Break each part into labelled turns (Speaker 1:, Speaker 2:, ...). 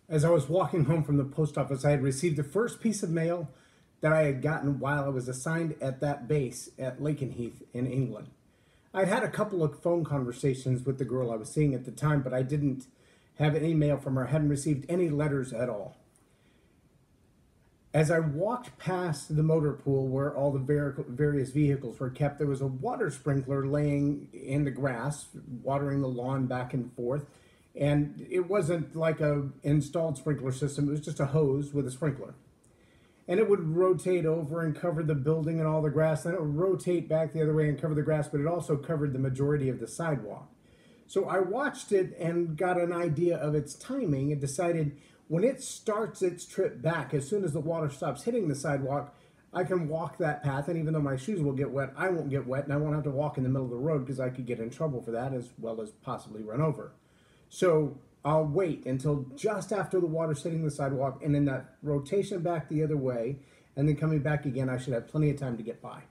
Speaker 1: As I was walking home from the post office, I had received the first piece of mail that I had gotten while I was assigned at that base at Lakenheath in England. I'd had a couple of phone conversations with the girl I was seeing at the time, but I didn't have any mail from her. I hadn't received any letters at all. As I walked past the motor pool where all the various vehicles were kept, there was a water sprinkler laying in the grass, watering the lawn back and forth. And it wasn't like a installed sprinkler system, it was just a hose with a sprinkler. And it would rotate over and cover the building and all the grass, then it would rotate back the other way and cover the grass, but it also covered the majority of the sidewalk. So I watched it and got an idea of its timing and decided when it starts its trip back, as soon as the water stops hitting the sidewalk, I can walk that path, and even though my shoes will get wet, I won't get wet, and I won't have to walk in the middle of the road because I could get in trouble for that as well as possibly run over. So I'll wait until just after the water's hitting the sidewalk, and in that rotation back the other way, and then coming back again, I should have plenty of time to get by.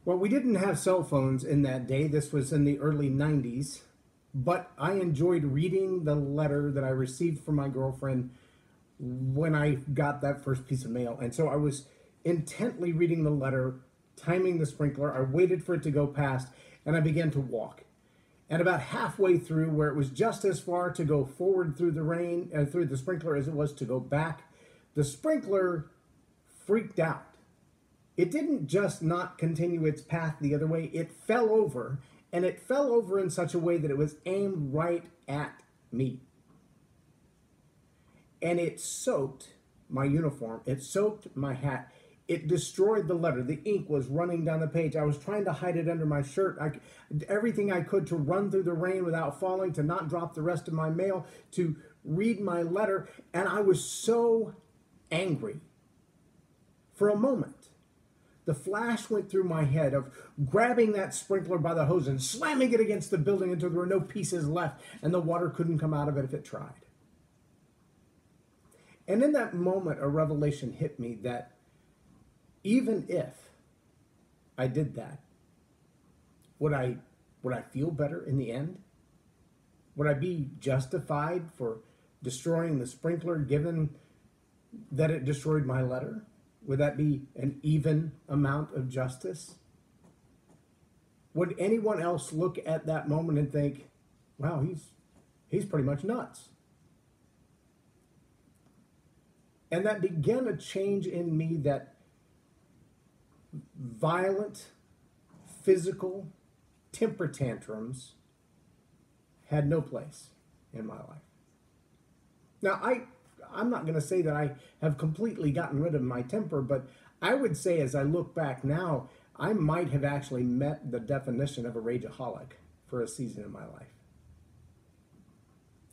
Speaker 1: Well, we didn't have cell phones in that day. This was in the early 90s, but I enjoyed reading the letter that I received from my girlfriend when I got that first piece of mail. And so I was intently reading the letter, timing the sprinkler. I waited for it to go past, and I began to walk. And about halfway through, where it was just as far to go forward through the rain, through the sprinkler as it was to go back, the sprinkler freaked out. It didn't just not continue its path the other way, it fell over, and it fell over in such a way that it was aimed right at me. And it soaked my uniform, it soaked my hat, it destroyed the letter. The ink was running down the page. I was trying to hide it under my shirt. Everything I could to run through the rain without falling, to not drop the rest of my mail, to read my letter. And I was so angry. For a moment, the flash went through my head of grabbing that sprinkler by the hose and slamming it against the building until there were no pieces left and the water couldn't come out of it if it tried. And in that moment, a revelation hit me that even if I did that, would I feel better in the end? Would I be justified for destroying the sprinkler given that it destroyed my letter? Would that be an even amount of justice? Would anyone else look at that moment and think, wow, he's pretty much nuts? And that began a change in me that violent, physical temper tantrums had no place in my life. Now, I'm not going to say that I have completely gotten rid of my temper, but I would say as I look back now, I might have actually met the definition of a rageaholic for a season in my life.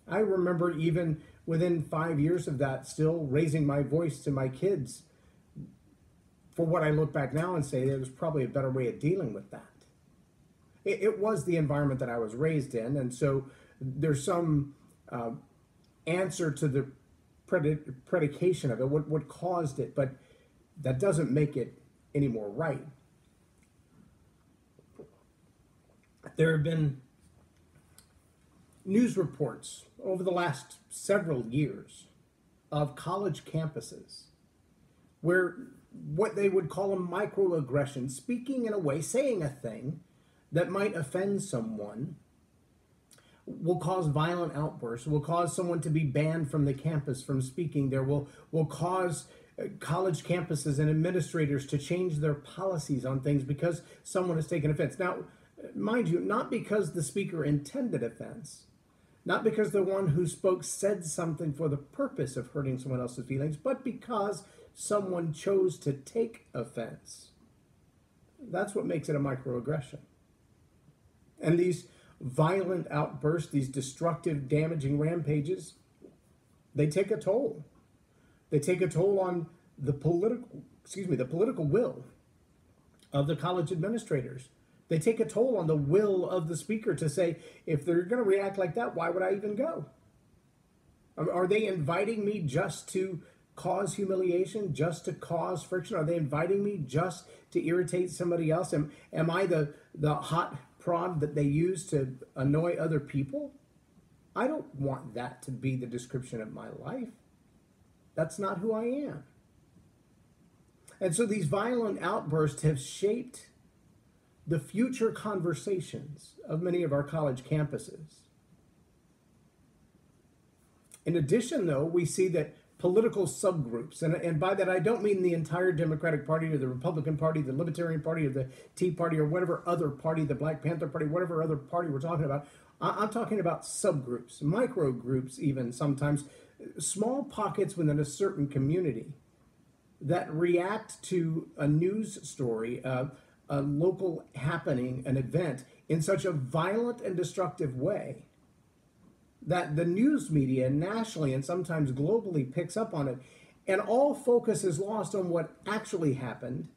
Speaker 1: I remember even within 5 years of that, still raising my voice to my kids for what I look back now and say there was probably a better way of dealing with that. It was the environment that I was raised in, and so there's some answer to the predication of it, what caused it, but that doesn't make it any more right. There have been news reports over the last several years of college campuses where what they would call a microaggression, speaking in a way, saying a thing that might offend someone, will cause violent outbursts, will cause someone to be banned from the campus from speaking there, will cause college campuses and administrators to change their policies on things because someone has taken offense. Now, mind you, not because the speaker intended offense, not because the one who spoke said something for the purpose of hurting someone else's feelings, but because someone chose to take offense. That's what makes it a microaggression. And these violent outbursts, these destructive, damaging rampages, they take a toll. They take a toll on the political will of the college administrators. They take a toll on the will of the speaker to say, if they're going to react like that, why would I even go? Are they inviting me just to cause humiliation, just to cause friction? Are they inviting me just to irritate somebody else? Am I the hot prod that they use to annoy other people? I don't want that to be the description of my life. That's not who I am. And so these violent outbursts have shaped the future conversations of many of our college campuses. In addition, though, we see that political subgroups, and by that I don't mean the entire Democratic Party or the Republican Party, the Libertarian Party or the Tea Party or whatever other party, the Black Panther Party, whatever other party we're talking about. I'm talking about subgroups, micro groups even sometimes, small pockets within a certain community that react to a news story, a local happening, an event, in such a violent and destructive way that the news media nationally and sometimes globally picks up on it, and all focus is lost on what actually happened.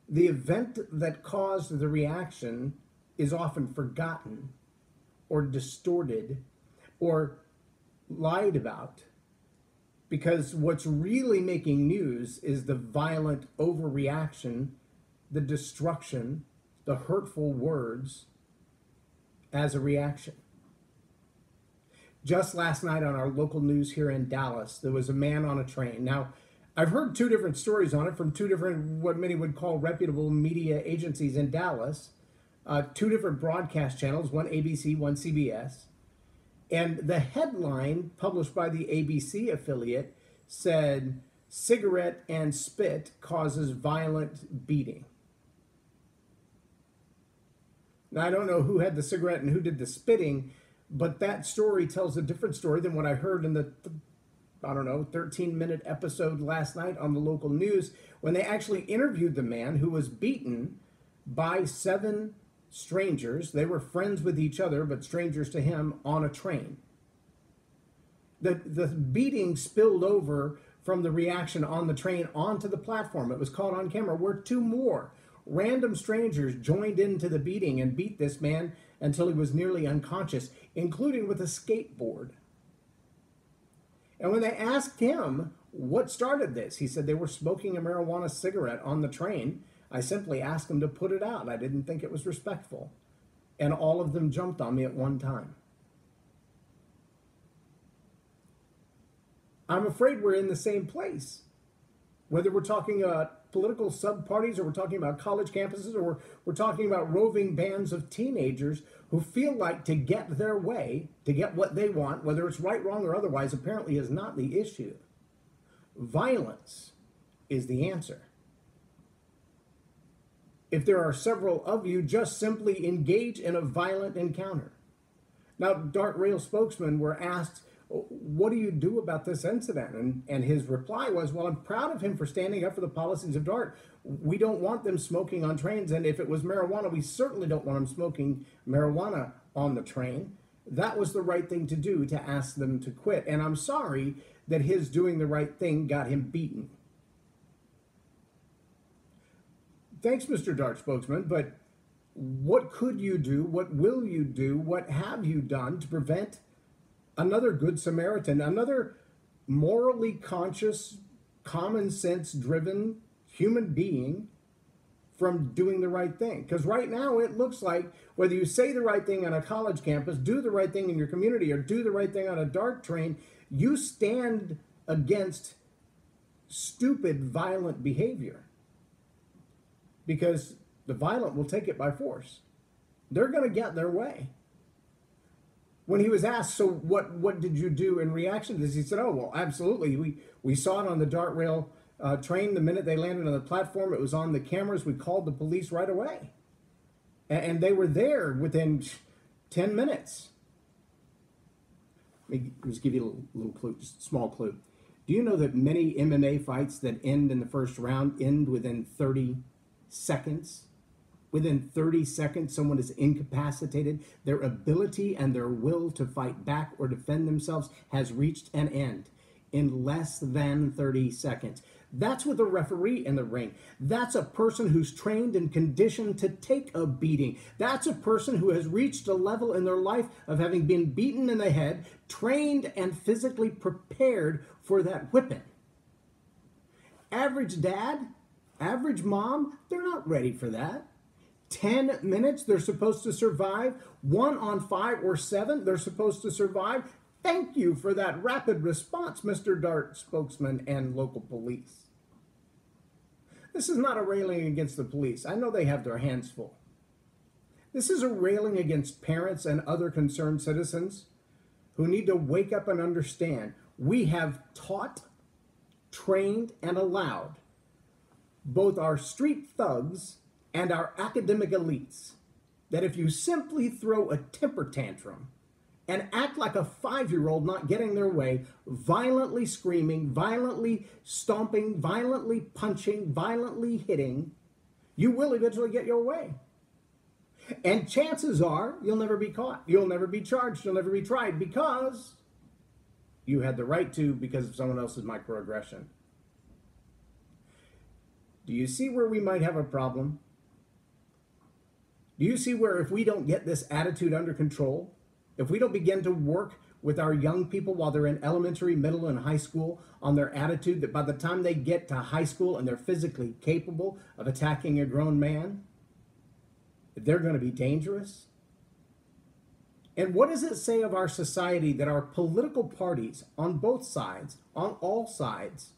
Speaker 1: The event that caused the reaction is often forgotten or distorted or lied about, because what's really making news is the violent overreaction, the destruction, the hurtful words as a reaction. Just last night on our local news here in Dallas, there was a man on a train. Now, I've heard two different stories on it from two different, what many would call reputable media agencies in Dallas, two different broadcast channels, one ABC, one CBS. And the headline published by the ABC affiliate said, "Cigarette and spit causes violent beating." Now, I don't know who had the cigarette and who did the spitting, but that story tells a different story than what I heard in the, 13-minute episode last night on the local news, when they actually interviewed the man who was beaten by 7 strangers. They were friends with each other, but strangers to him, on a train. The beating spilled over from the reaction on the train onto the platform. It was caught on camera, where 2 more random strangers joined into the beating and beat this man until he was nearly unconscious, including with a skateboard. And when they asked him what started this, he said they were smoking a marijuana cigarette on the train. I simply asked them to put it out. I didn't think it was respectful. And all of them jumped on me at one time. I'm afraid we're in the same place. Whether we're talking about political sub-parties, or we're talking about college campuses, or we're talking about roving bands of teenagers who feel like to get their way, to get what they want, whether it's right, wrong, or otherwise, apparently is not the issue. Violence is the answer. If there are several of you, just simply engage in a violent encounter. Now, DART Rail spokesmen were asked, what do you do about this incident? And his reply was, well, I'm proud of him for standing up for the policies of DART. We don't want them smoking on trains, and if it was marijuana, we certainly don't want them smoking marijuana on the train. That was the right thing to do, to ask them to quit. And I'm sorry that his doing the right thing got him beaten. Thanks, Mr. DART spokesman, but what could you do? What will you do? What have you done to prevent another Good Samaritan, another morally conscious, common sense driven human being from doing the right thing? Because right now it looks like whether you say the right thing on a college campus, do the right thing in your community, or do the right thing on a DART train, you stand against stupid, violent behavior. Because the violent will take it by force. They're going to get their way. When he was asked, so what did you do in reaction to this? He said, oh, well, absolutely. We saw it on the DART Rail train the minute they landed on the platform. It was on the cameras. We called the police right away. And they were there within 10 minutes. Let me just give you a little clue, just a small clue. Do you know that many MMA fights that end in the first round end within 30 seconds? Within 30 seconds, someone is incapacitated. Their ability and their will to fight back or defend themselves has reached an end in less than 30 seconds. That's with a referee in the ring. That's a person who's trained and conditioned to take a beating. That's a person who has reached a level in their life of having been beaten in the head, trained and physically prepared for that whipping. Average dad, average mom, they're not ready for that. 10 minutes, they're supposed to survive. 1 on 5 or 7, they're supposed to survive. Thank you for that rapid response, Mr. DART spokesman and local police. This is not a railing against the police. I know they have their hands full. This is a railing against parents and other concerned citizens who need to wake up and understand we have taught, trained, and allowed both our street thugs and our academic elites that if you simply throw a temper tantrum and act like a 5-year-old not getting their way, violently screaming, violently stomping, violently punching, violently hitting, you will eventually get your way. And chances are you'll never be caught. You'll never be charged. You'll never be tried because you had the right to because of someone else's microaggression. Do you see where we might have a problem? Do you see where if we don't get this attitude under control, if we don't begin to work with our young people while they're in elementary, middle, and high school on their attitude, that by the time they get to high school and they're physically capable of attacking a grown man, they're going to be dangerous? And what does it say of our society that our political parties on both sides, on all sides,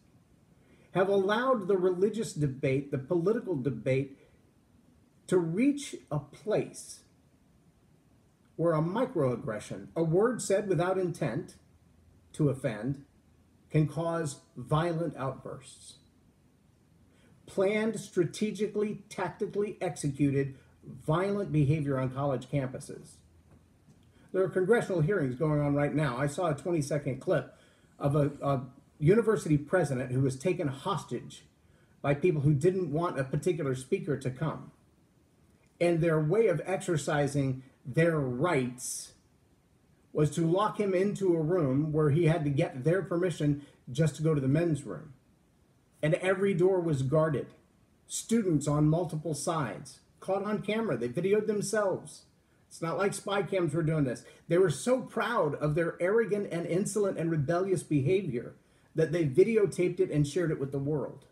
Speaker 1: have allowed the religious debate, the political debate, to reach a place where a microaggression, a word said without intent to offend, can cause violent outbursts? Planned, strategically, tactically executed violent behavior on college campuses. There are congressional hearings going on right now. I saw a 20-second clip of a university president who was taken hostage by people who didn't want a particular speaker to come. And their way of exercising their rights was to lock him into a room where he had to get their permission just to go to the men's room. And every door was guarded. Students on multiple sides, caught on camera. They videoed themselves. It's not like spy cams were doing this. They were so proud of their arrogant and insolent and rebellious behavior that they videotaped it and shared it with the world.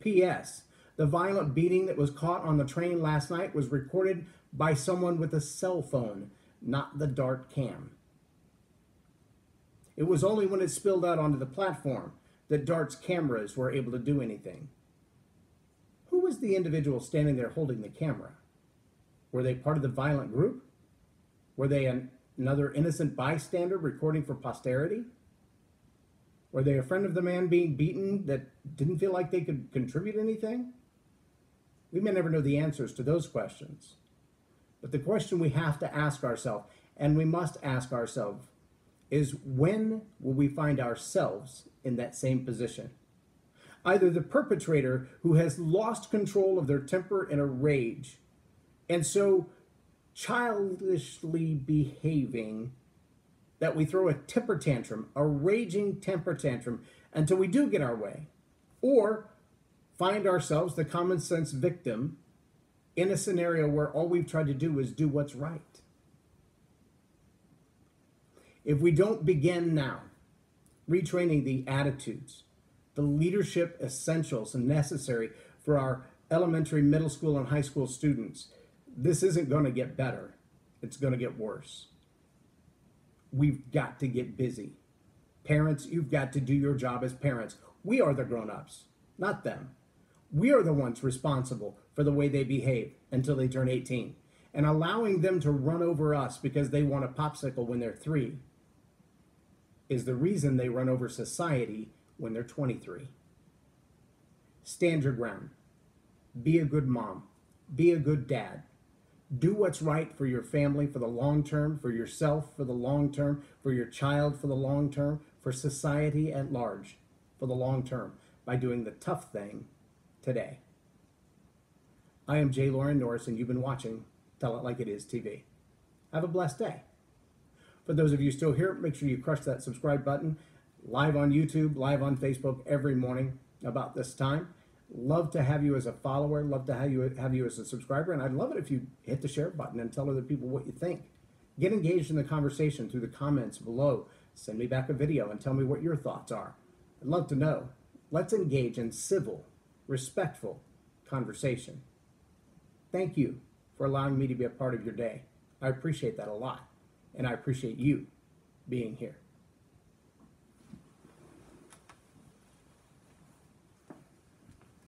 Speaker 1: P.S. The violent beating that was caught on the train last night was recorded by someone with a cell phone, not the DART cam. It was only when it spilled out onto the platform that DART's cameras were able to do anything. Who was the individual standing there holding the camera? Were they part of the violent group? Were they another innocent bystander recording for posterity? Were they a friend of the man being beaten that didn't feel like they could contribute anything? We may never know the answers to those questions. But the question we have to ask ourselves, and we must ask ourselves, is when will we find ourselves in that same position? Either the perpetrator who has lost control of their temper in a rage, and so childishly behaving that we throw a temper tantrum, a raging temper tantrum, until we do get our way, or find ourselves the common sense victim in a scenario where all we've tried to do is do what's right. If we don't begin now retraining the attitudes, the leadership essentials necessary for our elementary, middle school, and high school students, this isn't going to get better. It's going to get worse. We've got to get busy. Parents, you've got to do your job as parents. We are the grown-ups, not them. We are the ones responsible for the way they behave until they turn 18. And allowing them to run over us because they want a popsicle when they're 3 is the reason they run over society when they're 23. Stand your ground. Be a good mom. Be a good dad. Do what's right for your family for the long term, for yourself for the long term, for your child for the long term, for society at large for the long term by doing the tough thing today. I am J Loren Norris, and you've been watching Tell It Like It Is TV. Have a blessed day. For those of you still here, make sure you crush that subscribe button. Live on YouTube, live on Facebook every morning about this time. Love to have you as a follower. Love to have you as a subscriber. And I'd love it if you hit the share button and tell other people what you think. Get engaged in the conversation through the comments below. Send me back a video and tell me what your thoughts are. I'd love to know. Let's engage in civil, respectful conversation. thank you for allowing me to be a part of your day. I appreciate that a lot. And I appreciate you being here.